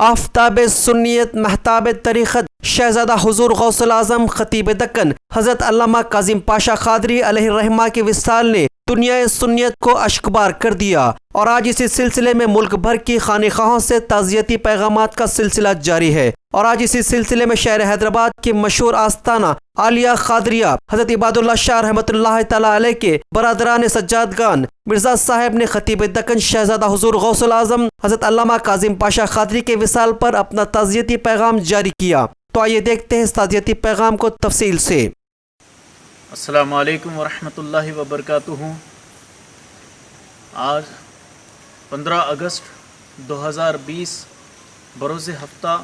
آفتاب سنیت محتاب طریقت شہزادہ حضور غوث الاعظم خطیب دکن حضرت علامہ کاظم پاشا قادری علیہ الرحمہ کے وصال نے دنیا سنیت کو اشکبار کر دیا، اور آج اسی سلسلے میں ملک بھر کی خانقاہوں سے تعزیتی پیغامات کا سلسلہ جاری ہے۔ اور آج اسی سلسلے میں شہر حیدرآباد کی مشہور آستانہ عالیہ قادریہ حضرت عباد اللہ شاہ رحمۃ اللہ تعالی علیہ کے برادران سجادگان مرزا صاحب نے خطیب دکن شہزادہ حضور غوث الاعظم حضرت علامہ کاظم پاشا قادری کے وصال پر اپنا تعزیتی پیغام جاری کیا۔ تو آئیے دیکھتے ہیں اس تعزیتی پیغام کو تفصیل سے۔ السلام علیکم ورحمۃ اللہ وبرکاتہ۔ آج 15 اگست 2020 بروز ہفتہ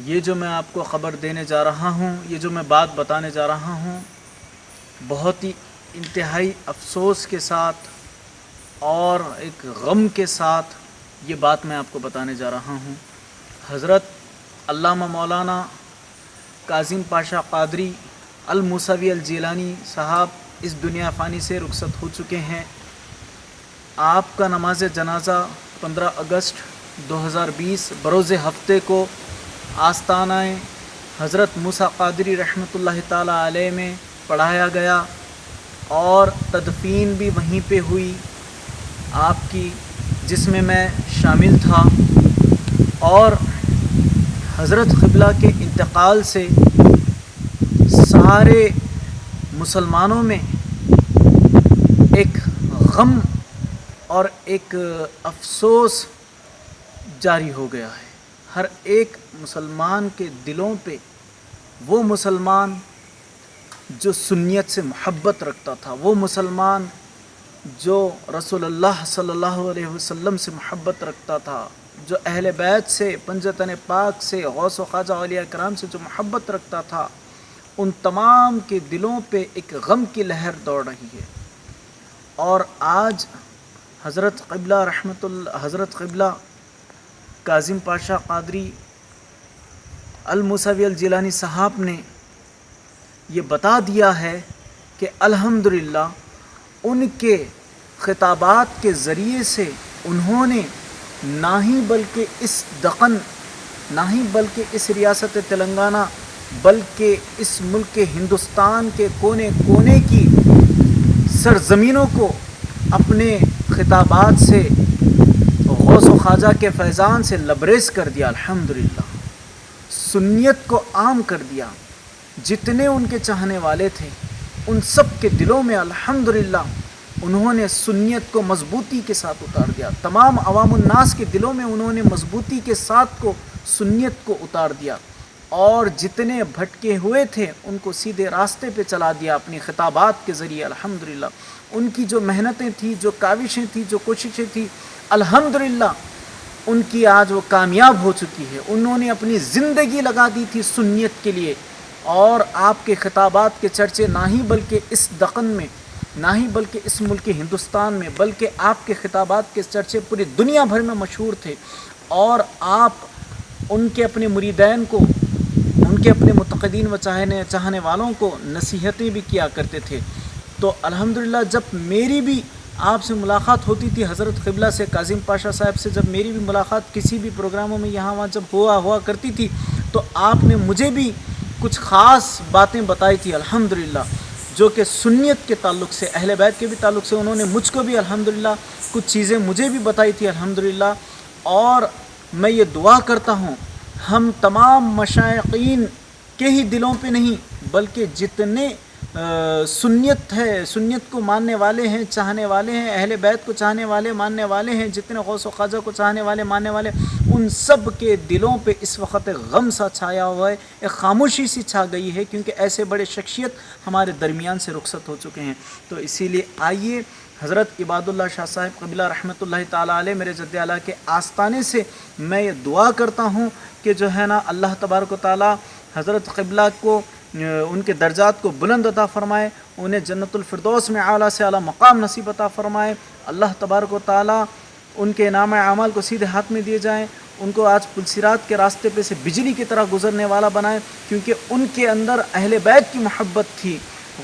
یہ جو میں آپ کو خبر دینے جا رہا ہوں، یہ جو میں بات بتانے جا رہا ہوں، بہت ہی انتہائی افسوس کے ساتھ اور ایک غم کے ساتھ یہ بات میں آپ کو بتانے جا رہا ہوں۔ حضرت علامہ مولانا کاظم پاشا قادری الموسوی الجیلانی صاحب اس دنیا فانی سے رخصت ہو چکے ہیں۔ آپ کا نماز جنازہ 15 اگست 2020 بروز ہفتے کو آستانہ حضرت موسیٰ قادری رحمۃ اللہ تعالی علیہ میں پڑھایا گیا اور تدفین بھی وہیں پہ ہوئی آپ کی، جس میں میں شامل تھا۔ اور حضرت قبلہ کے انتقال سے سارے مسلمانوں میں ایک غم اور ایک افسوس جاری ہو گیا ہے۔ ہر ایک مسلمان کے دلوں پہ، وہ مسلمان جو سنیت سے محبت رکھتا تھا، وہ مسلمان جو رسول اللہ صلی اللہ علیہ وسلم سے محبت رکھتا تھا، جو اہل بیت سے، پنجتن پاک سے، غوث و خواجہ اولیاء کرام سے جو محبت رکھتا تھا، ان تمام کے دلوں پہ ایک غم کی لہر دوڑ رہی ہے۔ اور آج حضرت قبلہ کاظم پاشا قادری الموسوی الجیلانی صاحب نے یہ بتا دیا ہے کہ الحمدللہ ان کے خطابات کے ذریعے سے انہوں نے نہ ہی بلکہ اس دکن، نہ ہی بلکہ اس ریاست تلنگانہ، بلکہ اس ملک ہندوستان کے کونے کونے کی سرزمینوں کو اپنے خطابات سے غوث و خواجہ کے فیضان سے لبریز کر دیا۔ الحمدللہ سنیت کو عام کر دیا۔ جتنے ان کے چاہنے والے تھے ان سب کے دلوں میں الحمدللہ انہوں نے سنیت کو مضبوطی کے ساتھ اتار دیا۔ تمام عوام الناس کے دلوں میں انہوں نے مضبوطی کے ساتھ سنیت کو اتار دیا، اور جتنے بھٹکے ہوئے تھے ان کو سیدھے راستے پہ چلا دیا اپنی خطابات کے ذریعے۔ الحمدللہ ان کی جو محنتیں تھیں، جو کاوشیں تھیں، جو کوششیں تھیں، الحمدللہ ان کی آج وہ کامیاب ہو چکی ہے۔ انہوں نے اپنی زندگی لگا دی تھی سنیت کے لیے، اور آپ کے خطابات کے چرچے نہ ہی بلکہ اس دکن میں، نہ ہی بلکہ اس ملک ہندوستان میں، بلکہ آپ کے خطابات کے چرچے پوری دنیا بھر میں مشہور تھے۔ اور آپ ان کے اپنے مریدین کو، ان کے اپنے متقدین و چاہنے والوں کو نصیحتیں بھی کیا کرتے تھے۔ تو الحمدللہ جب میری بھی آپ سے ملاقات ہوتی تھی، حضرت قبلہ سے، کاظم پاشا صاحب سے جب میری بھی ملاقات کسی بھی پروگراموں میں یہاں وہاں جب ہوا کرتی تھی، تو آپ نے مجھے بھی کچھ خاص باتیں بتائی تھی الحمدللہ، جو کہ سنیت کے تعلق سے، اہل بیت کے بھی تعلق سے انہوں نے مجھ کو بھی الحمدللہ کچھ چیزیں مجھے بھی بتائی تھی الحمدللہ۔ اور میں یہ دعا کرتا ہوں ہم تمام مشائقین کے ہی دلوں پہ نہیں، بلکہ جتنے سنیت ہے، سنیت کو ماننے والے ہیں، چاہنے والے ہیں، اہل بیت کو چاہنے والے، ماننے والے ہیں، جتنے غوث و خواجہ کو چاہنے والے، ماننے والے، ان سب کے دلوں پہ اس وقت ایک غم سا چھایا ہوا ہے، ایک خاموشی سی چھا گئی ہے، کیونکہ ایسے بڑے شخصیت ہمارے درمیان سے رخصت ہو چکے ہیں۔ تو اسی لیے آئیے حضرت عباد اللہ شاہ صاحب قبلہ رحمۃ اللہ تعالی علیہ میرے جد اعلیٰ کے آستانے سے میں یہ دعا کرتا ہوں کہ جو ہے نا اللہ تبارک و تعالی حضرت قبلہ کو ان کے درجات کو بلند عطا فرمائے، انہیں جنت الفردوس میں اعلیٰ سے اعلیٰ مقام نصیب عطا فرمائے۔ اللہ تبارک و تعالی ان کے نام اعمال کو سیدھے ہاتھ میں دیے جائیں، ان کو آج پلسرات کے راستے پہ سے بجلی کی طرح گزرنے والا بنائے، کیونکہ ان کے اندر اہل بیت کی محبت تھی،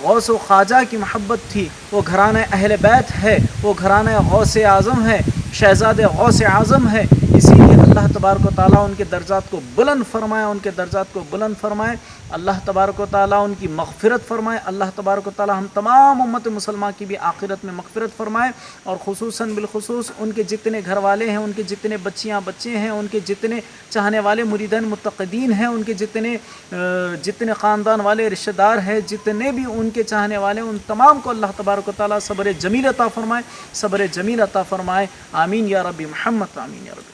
غوث و خواجہ کی محبت تھی، وہ گھرانہ اہل بیت ہے، وہ گھرانہ غوث اعظم ہے، شہزادے غوث اعظم ہے، اسی لیے اللہ تبارک و تعالیٰ ان کے درجات کو بلند فرمائے، ان کے درجات کو بلند فرمائے، اللہ تبارک و تعالیٰ ان کی مغفرت فرمائے، اللہ تبارک و تعالیٰ ہم تمام امت مسلمہ کی بھی آخرت میں مغفرت فرمائے، اور خصوصاً بالخصوص ان کے جتنے گھر والے ہیں، ان کے جتنے بچیاں بچے ہیں، ان کے جتنے چاہنے والے مریدین متقدین ہیں، ان کے جتنے خاندان والے رشتہ دار ہیں، جتنے بھی ان کے چاہنے والے، ان تمام کو اللہ تبارک و تعالیٰ صبر جمیل عطا فرمائے، صبر جمیل عطا فرمائے، آمین یا رب محمد، آمین یا رب۔